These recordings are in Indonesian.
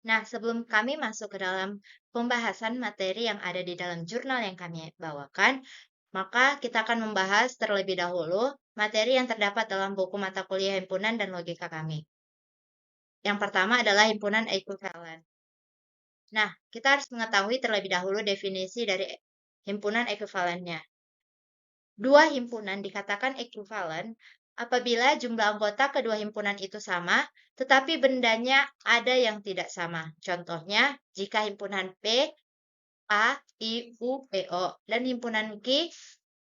Nah, sebelum kami masuk ke dalam pembahasan materi yang ada di dalam jurnal yang kami bawakan, maka kita akan membahas terlebih dahulu materi yang terdapat dalam buku mata kuliah himpunan dan logika kami. Yang pertama adalah himpunan ekuivalen. Nah, kita harus mengetahui terlebih dahulu definisi dari himpunan ekuivalennya. Dua himpunan dikatakan ekuivalen apabila jumlah anggota kedua himpunan itu sama, tetapi bendanya ada yang tidak sama. Contohnya, jika himpunan P, A, I, U, P, O, dan himpunan Q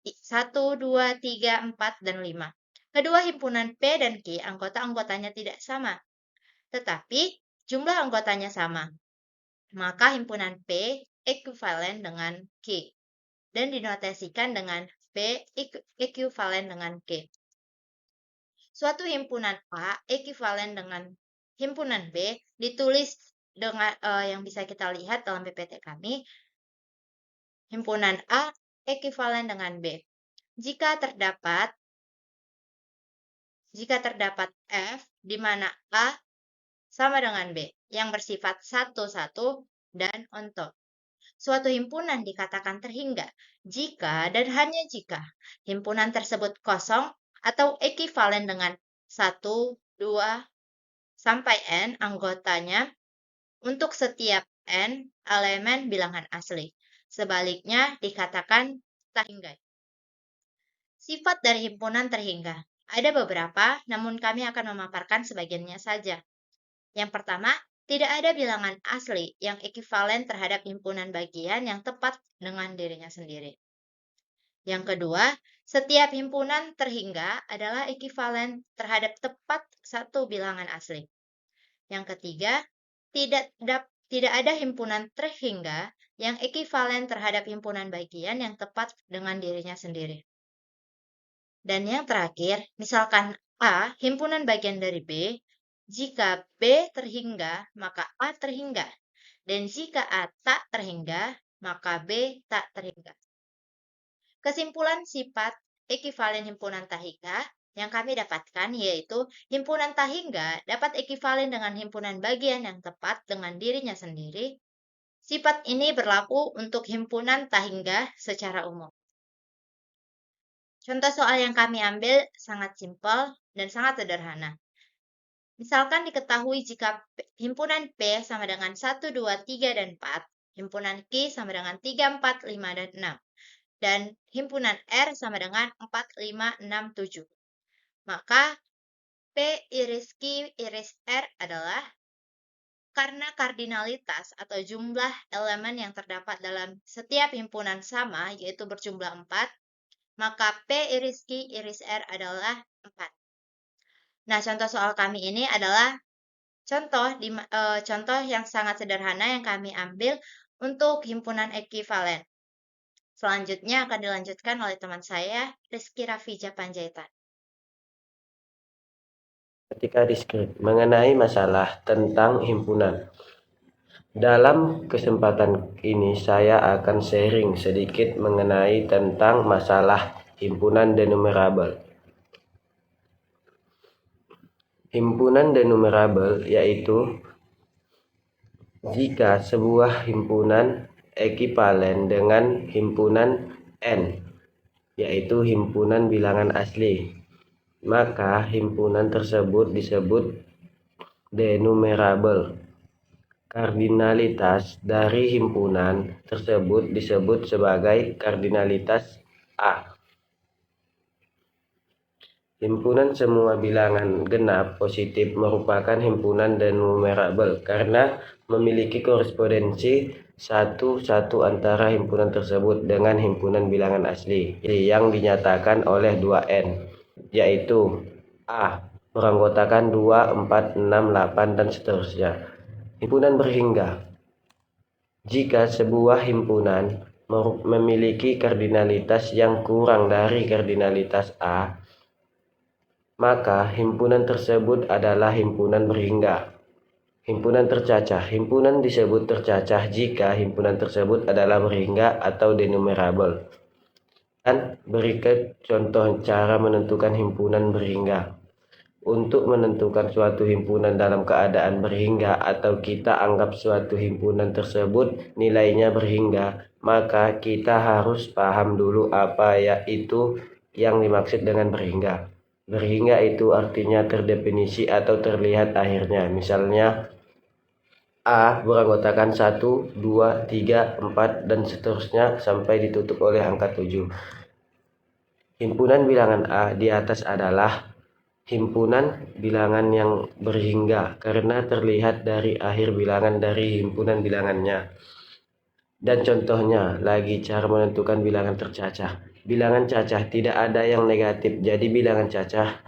1, 2, 3, 4, dan 5. Kedua himpunan P dan Q anggota-anggotanya tidak sama, tetapi jumlah anggotanya sama. Maka himpunan P ekuivalen dengan Q dan dinotasikan dengan P ekuivalen dengan Q. Suatu himpunan A ekuivalen dengan himpunan B ditulis dengan yang bisa kita lihat dalam PPT kami. Himpunan A ekuivalen dengan B. Jika terdapat F di mana A sama dengan B yang bersifat 1-1 dan onto. Suatu himpunan dikatakan terhingga jika dan hanya jika himpunan tersebut kosong atau ekuivalen dengan 1, 2, sampai N anggotanya untuk setiap N elemen bilangan asli. Sebaliknya dikatakan terhingga. Sifat dari himpunan terhingga. Ada beberapa, namun kami akan memaparkan sebagiannya saja. Yang pertama, tidak ada bilangan asli yang ekuivalen terhadap himpunan bagian yang tepat dengan dirinya sendiri. Yang kedua, setiap himpunan terhingga adalah ekuivalen terhadap tepat satu bilangan asli. Yang ketiga, tidak ada himpunan terhingga yang ekuivalen terhadap himpunan bagian yang tepat dengan dirinya sendiri. Dan yang terakhir, misalkan A himpunan bagian dari B, jika B terhingga, maka A terhingga. Dan jika A tak terhingga, maka B tak terhingga. Kesimpulan sifat ekuivalen himpunan terhingga yang kami dapatkan yaitu himpunan terhingga dapat ekuivalen dengan himpunan bagian yang tepat dengan dirinya sendiri. Sifat ini berlaku untuk himpunan terhingga secara umum. Contoh soal yang kami ambil sangat simpel dan sangat sederhana. Misalkan diketahui jika himpunan P sama dengan 1, 2, 3, dan 4, himpunan Q sama dengan 3, 4, 5, dan 6, dan himpunan R sama dengan 4, 5, 6, 7. Maka P iris Q iris R adalah karena kardinalitas atau jumlah elemen yang terdapat dalam setiap himpunan sama, yaitu berjumlah 4, maka P iris Q iris R adalah 4. Nah, contoh soal kami ini adalah contoh yang sangat sederhana yang kami ambil untuk himpunan ekuivalen. Selanjutnya akan dilanjutkan oleh teman saya, Rizky Rafija Panjaitan. Ketika diskrit mengenai masalah tentang himpunan. Dalam kesempatan ini saya akan sharing sedikit mengenai tentang masalah himpunan denumerabel. Himpunan denumerabel yaitu jika sebuah himpunan ekuivalen dengan himpunan N, yaitu himpunan bilangan asli, maka himpunan tersebut disebut denumerabel. Kardinalitas dari himpunan tersebut disebut sebagai kardinalitas A. Himpunan semua bilangan genap positif merupakan himpunan denumerabel karena memiliki korespondensi 1-1 antara himpunan tersebut dengan himpunan bilangan asli yang dinyatakan oleh 2N, yaitu A beranggotakan 2, 4, 6, 8, dan seterusnya. Himpunan berhingga. Jika sebuah himpunan memiliki kardinalitas yang kurang dari kardinalitas A, maka himpunan tersebut adalah himpunan berhingga. Himpunan tercacah. Himpunan disebut tercacah jika himpunan tersebut adalah berhingga atau denumerabel. Dan berikut contoh cara menentukan himpunan berhingga. Untuk menentukan suatu himpunan dalam keadaan berhingga atau kita anggap suatu himpunan tersebut nilainya berhingga, maka kita harus paham dulu apa itu yang dimaksud dengan berhingga. Berhingga itu artinya terdefinisi atau terlihat akhirnya. Misalnya A beranggotakan 1, 2, 3, 4, dan seterusnya sampai ditutup oleh angka 7. Himpunan bilangan A di atas adalah himpunan bilangan yang berhingga karena terlihat dari akhir bilangan dari himpunan bilangannya. Dan contohnya lagi cara menentukan bilangan tercacah. Bilangan cacah tidak ada yang negatif, jadi bilangan cacah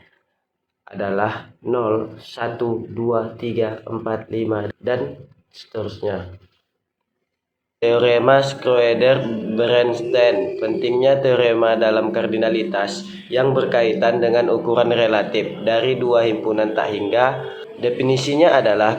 adalah 0, 1, 2, 3, 4, 5, dan seterusnya. Teorema Schroeder-Bernstein. Pentingnya teorema dalam kardinalitas yang berkaitan dengan ukuran relatif dari dua himpunan tak hingga. Definisinya adalah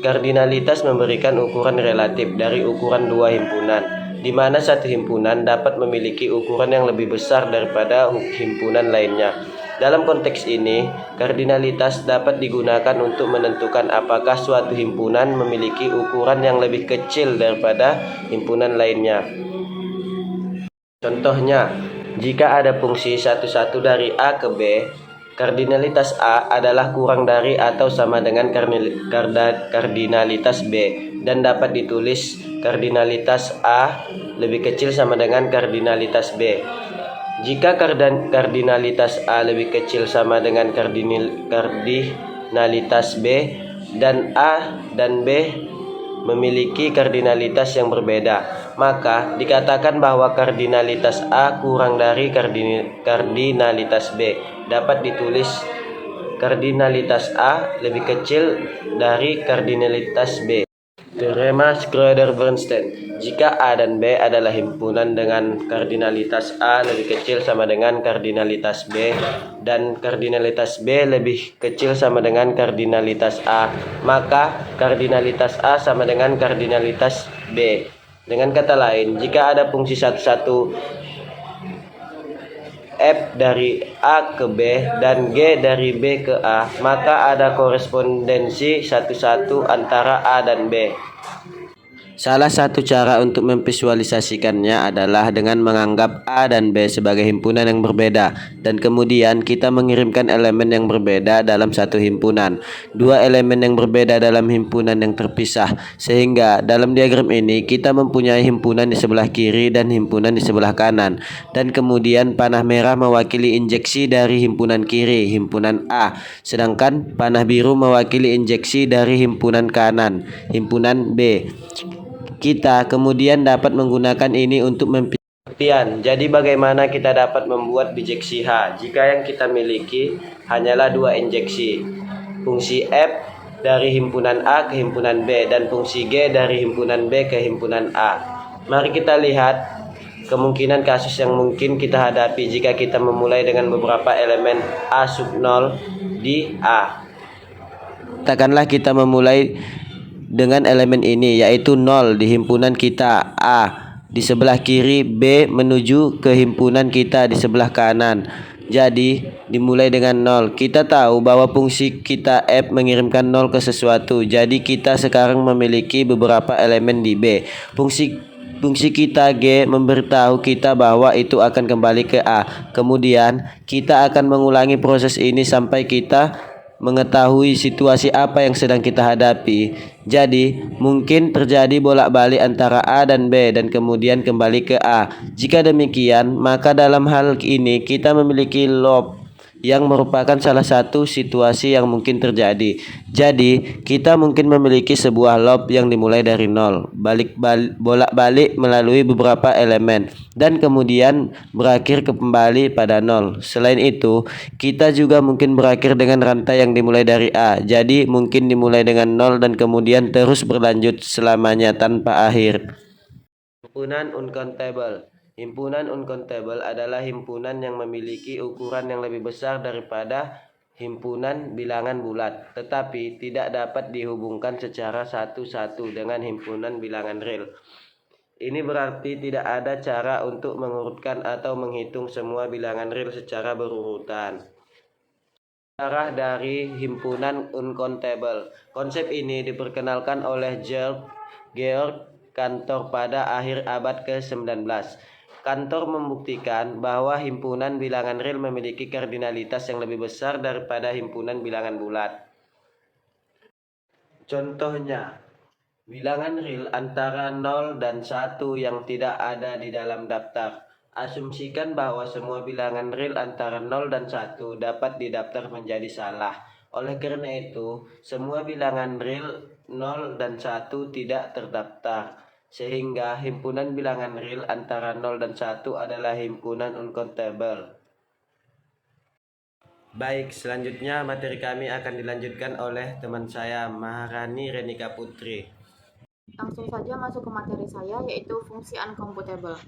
kardinalitas memberikan ukuran relatif dari ukuran dua himpunan, di mana satu himpunan dapat memiliki ukuran yang lebih besar daripada himpunan lainnya. Dalam konteks ini, kardinalitas dapat digunakan untuk menentukan apakah suatu himpunan memiliki ukuran yang lebih kecil daripada himpunan lainnya. Contohnya, jika ada fungsi 1 dari A ke B, kardinalitas A adalah kurang dari atau sama dengan kardinalitas B, dan dapat ditulis kardinalitas A lebih kecil sama dengan kardinalitas B. Jika kardinalitas A lebih kecil sama dengan kardinalitas B, dan A dan B memiliki kardinalitas yang berbeda, maka dikatakan bahwa kardinalitas A kurang dari kardinalitas B. Dapat ditulis kardinalitas A lebih kecil dari kardinalitas B. Teorema Schroeder-Bernstein. Jika A dan B adalah himpunan dengan kardinalitas A lebih kecil sama dengan kardinalitas B dan kardinalitas B lebih kecil sama dengan kardinalitas A, maka kardinalitas A sama dengan kardinalitas B. Dengan kata lain, jika ada fungsi 1 F dari A ke B dan G dari B ke A, maka ada korespondensi 1 antara A dan B. Salah satu cara untuk memvisualisasikannya adalah dengan menganggap A dan B sebagai himpunan yang berbeda, dan kemudian kita mengirimkan elemen yang berbeda dalam satu himpunan, dua elemen yang berbeda dalam himpunan yang terpisah, sehingga dalam diagram ini kita mempunyai himpunan di sebelah kiri dan himpunan di sebelah kanan, dan kemudian panah merah mewakili injeksi dari himpunan kiri, himpunan A, sedangkan panah biru mewakili injeksi dari himpunan kanan, himpunan B. Kita kemudian dapat menggunakan ini untuk pengertian. Jadi bagaimana kita dapat membuat bijeksi H jika yang kita miliki hanyalah dua injeksi, fungsi F dari himpunan A ke himpunan B dan fungsi G dari himpunan B ke himpunan A. Mari kita lihat kemungkinan kasus yang mungkin kita hadapi jika kita memulai dengan beberapa elemen A sub 0 di A. Katakanlah kita memulai dengan elemen ini, yaitu 0 di himpunan kita A di sebelah kiri, B menuju ke himpunan kita di sebelah kanan. Jadi dimulai dengan 0. Kita tahu bahwa fungsi kita F mengirimkan 0 ke sesuatu. Jadi kita sekarang memiliki beberapa elemen di B. Fungsi kita G memberitahu kita bahwa itu akan kembali ke A. Kemudian kita akan mengulangi proses ini sampai kita mengetahui situasi apa yang sedang kita hadapi. Jadi mungkin terjadi bolak-balik antara A dan B dan kemudian kembali ke A. Jika demikian, maka dalam hal ini kita memiliki loop yang merupakan salah satu situasi yang mungkin terjadi. Jadi kita mungkin memiliki sebuah loop yang dimulai dari 0, bolak-balik melalui beberapa elemen, dan kemudian berakhir kembali pada 0. Selain itu, kita juga mungkin berakhir dengan rantai yang dimulai dari A. Jadi mungkin dimulai dengan 0 dan kemudian terus berlanjut selamanya tanpa akhir. Himpunan uncountable. Himpunan uncountable adalah himpunan yang memiliki ukuran yang lebih besar daripada himpunan bilangan bulat, tetapi tidak dapat dihubungkan secara satu-satu dengan himpunan bilangan real. Ini berarti tidak ada cara untuk mengurutkan atau menghitung semua bilangan real secara berurutan. Sejarah dari himpunan uncountable. Konsep ini diperkenalkan oleh Georg Cantor pada akhir abad ke-19. Cantor membuktikan bahwa himpunan bilangan real memiliki kardinalitas yang lebih besar daripada himpunan bilangan bulat. Contohnya, bilangan real antara 0 dan 1 yang tidak ada di dalam daftar. Asumsikan bahwa semua bilangan real antara 0 dan 1 dapat didaftar menjadi salah. Oleh karena itu, semua bilangan real 0 dan 1 tidak terdaftar. Sehingga himpunan bilangan real antara 0 dan 1 adalah himpunan uncountable. Baik, selanjutnya materi kami akan dilanjutkan oleh teman saya Maharani Renika Putri. Langsung saja masuk ke materi saya, yaitu fungsi uncomputable.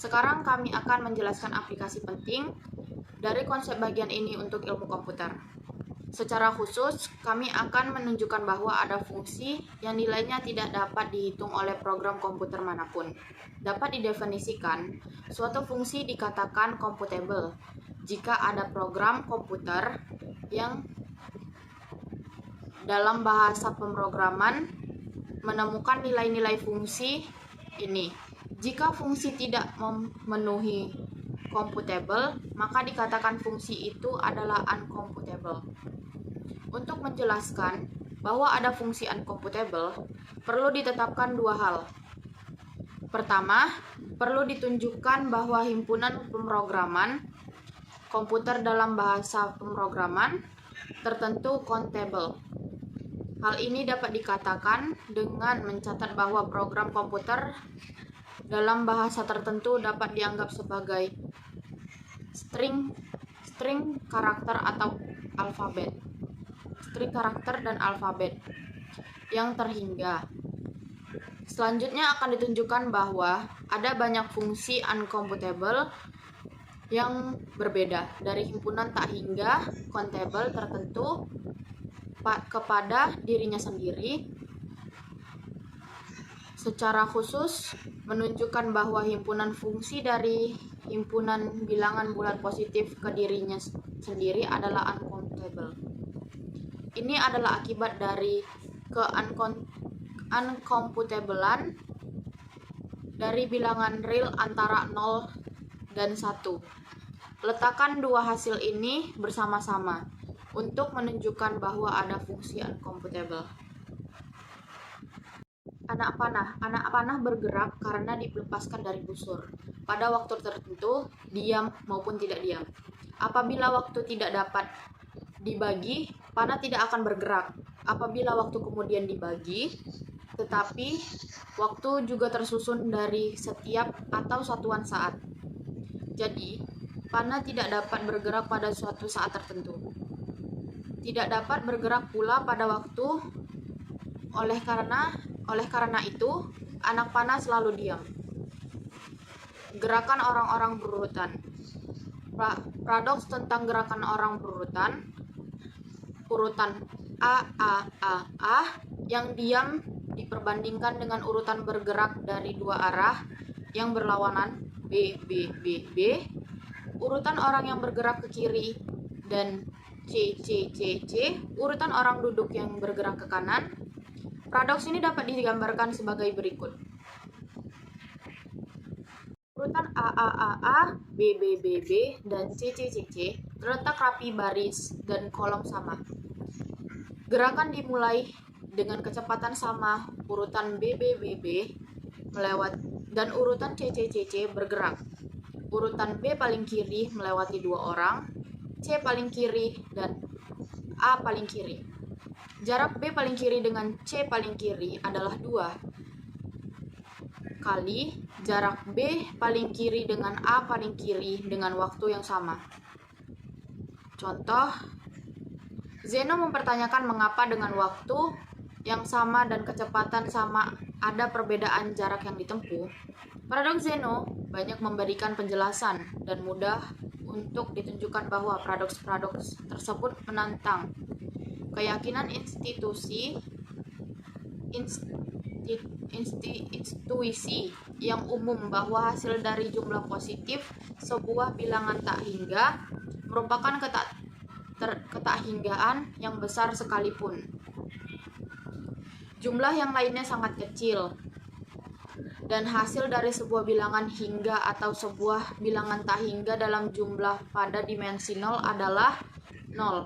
Sekarang kami akan menjelaskan aplikasi penting dari konsep bagian ini untuk ilmu komputer. Secara khusus, kami akan menunjukkan bahwa ada fungsi yang nilainya tidak dapat dihitung oleh program komputer manapun. Dapat didefinisikan, suatu fungsi dikatakan computable jika ada program komputer yang dalam bahasa pemrograman menemukan nilai-nilai fungsi ini. Jika fungsi tidak memenuhi computable, maka dikatakan fungsi itu adalah uncomputable. Untuk menjelaskan bahwa ada fungsi uncomputable, perlu ditetapkan dua hal. Pertama, perlu ditunjukkan bahwa himpunan pemrograman komputer dalam bahasa pemrograman tertentu countable. Hal ini dapat dikatakan dengan mencatat bahwa program komputer dalam bahasa tertentu dapat dianggap sebagai string karakter atau alfabet. String karakter dan alfabet yang terhingga. Selanjutnya akan ditunjukkan bahwa ada banyak fungsi uncomputable yang berbeda dari himpunan tak hingga countable tertentu kepada dirinya sendiri. Secara khusus menunjukkan bahwa himpunan fungsi dari himpunan bilangan bulat positif ke dirinya sendiri adalah uncountable. Ini adalah akibat dari uncomputablean dari bilangan real antara 0 dan 1. Letakkan dua hasil ini bersama-sama untuk menunjukkan bahwa ada fungsi uncomputable. Anak panah bergerak karena dilepaskan dari busur. Pada waktu tertentu, diam maupun tidak diam. Apabila waktu tidak dapat dibagi, panah tidak akan bergerak. Apabila waktu kemudian dibagi, tetapi waktu juga tersusun dari setiap atau satuan saat. Jadi, panah tidak dapat bergerak pada suatu saat tertentu. Tidak dapat bergerak pula pada waktu. Oleh karena itu, anak panah selalu diam. Gerakan orang-orang berurutan. Paradoks tentang gerakan orang berurutan. Urutan A yang diam diperbandingkan dengan urutan bergerak dari dua arah yang berlawanan B. Urutan orang yang bergerak ke kiri dan C. Urutan orang duduk yang bergerak ke kanan. Paradoks ini dapat digambarkan sebagai berikut. Urutan A, B, dan C terletak rapi baris dan kolom sama. Gerakan dimulai dengan kecepatan sama. Urutan B melewat dan urutan C bergerak. Urutan B paling kiri melewati dua orang, C paling kiri, dan A paling kiri. Jarak B paling kiri dengan C paling kiri adalah 2 kali jarak B paling kiri dengan A paling kiri dengan waktu yang sama. Contoh, Zeno mempertanyakan mengapa dengan waktu yang sama dan kecepatan sama ada perbedaan jarak yang ditempuh. Paradoks Zeno banyak memberikan penjelasan dan mudah untuk ditunjukkan bahwa paradoks-paradoks tersebut menantang keyakinan intuisi yang umum bahwa hasil dari jumlah positif sebuah bilangan tak hingga merupakan ketakhinggaan yang besar sekalipun. Jumlah yang lainnya sangat kecil. Dan hasil dari sebuah bilangan hingga atau sebuah bilangan tak hingga dalam jumlah pada dimensi 0 adalah 0.